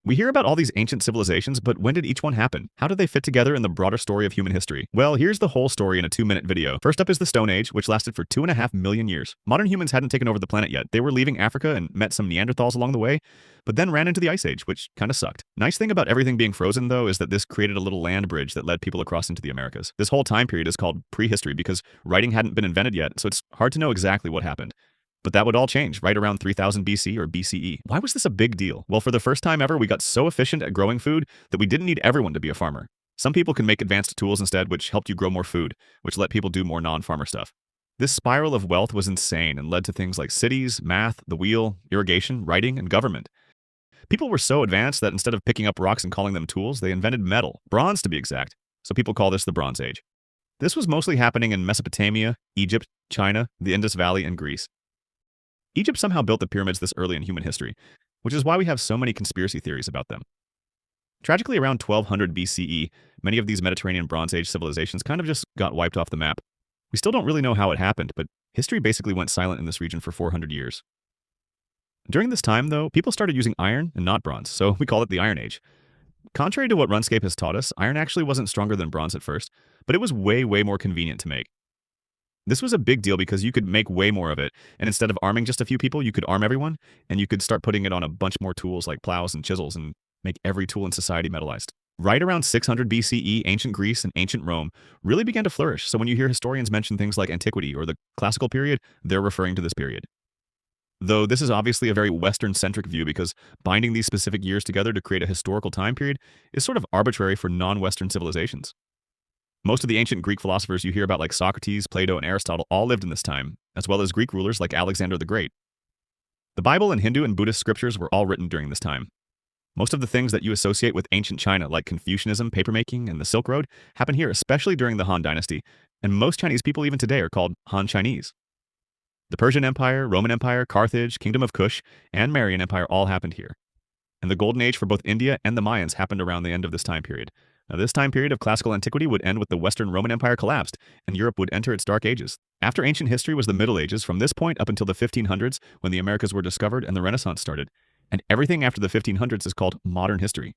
We hear about all these ancient civilizations, but when did each one happen? How do they fit together in the broader story of human history? Well, here's the whole story in a 2-minute video. First up is the Stone Age, which lasted for 2.5 million years. Modern humans hadn't taken over the planet yet. They were leaving Africa and met some Neanderthals along the way, but then ran into the Ice Age, which kinda sucked. Nice thing about everything being frozen, though, is that this created a little land bridge that led people across into the Americas. This whole time period is called prehistory because writing hadn't been invented yet, so it's hard to know exactly what happened. But that would all change right around 3000 BC or BCE. Why was this a big deal? Well, for the first time ever, we got so efficient at growing food that we didn't need everyone to be a farmer. Some people could make advanced tools instead, which helped you grow more food, which let people do more non-farmer stuff. This spiral of wealth was insane and led to things like cities, math, the wheel, irrigation, writing, and government. People were so advanced that instead of picking up rocks and calling them tools, they invented metal, bronze to be exact. So people call this the Bronze Age. This was mostly happening in Mesopotamia, Egypt, China, the Indus Valley, and Greece. Egypt somehow built the pyramids this early in human history, which is why we have so many conspiracy theories about them. Tragically, around 1200 BCE, many of these Mediterranean Bronze Age civilizations kind of just got wiped off the map. We still don't really know how it happened, but history basically went silent in this region for 400 years. During this time, though, people started using iron and not bronze, so we call it the Iron Age. Contrary to what RuneScape has taught us, iron actually wasn't stronger than bronze at first, but it was way more convenient to make. This was a big deal because you could make way more of it, and instead of arming just a few people, you could arm everyone, and you could start putting it on a bunch more tools like plows and chisels and make every tool in society metallized. Right around 600 BCE, ancient Greece and ancient Rome really began to flourish, so when you hear historians mention things like antiquity or the classical period, they're referring to this period. Though this is obviously a very Western-centric view because binding these specific years together to create a historical time period is sort of arbitrary for non-Western civilizations. Most of the ancient Greek philosophers you hear about like Socrates, Plato, and Aristotle all lived in this time, as well as Greek rulers like Alexander the Great. The Bible and Hindu and Buddhist scriptures were all written during this time. Most of the things that you associate with ancient China, like Confucianism, papermaking, and the Silk Road, happen here, especially during the Han Dynasty, and most Chinese people even today are called Han Chinese. The Persian Empire, Roman Empire, Carthage, Kingdom of Kush, and Marian Empire all happened here. And the Golden Age for both India and the Mayans happened around the end of this time period. Now, this time period of classical antiquity would end with the Western Roman Empire collapsed, and Europe would enter its dark ages. After ancient history was the Middle Ages, from this point up until the 1500s, when the Americas were discovered and the Renaissance started. And everything after the 1500s is called modern history.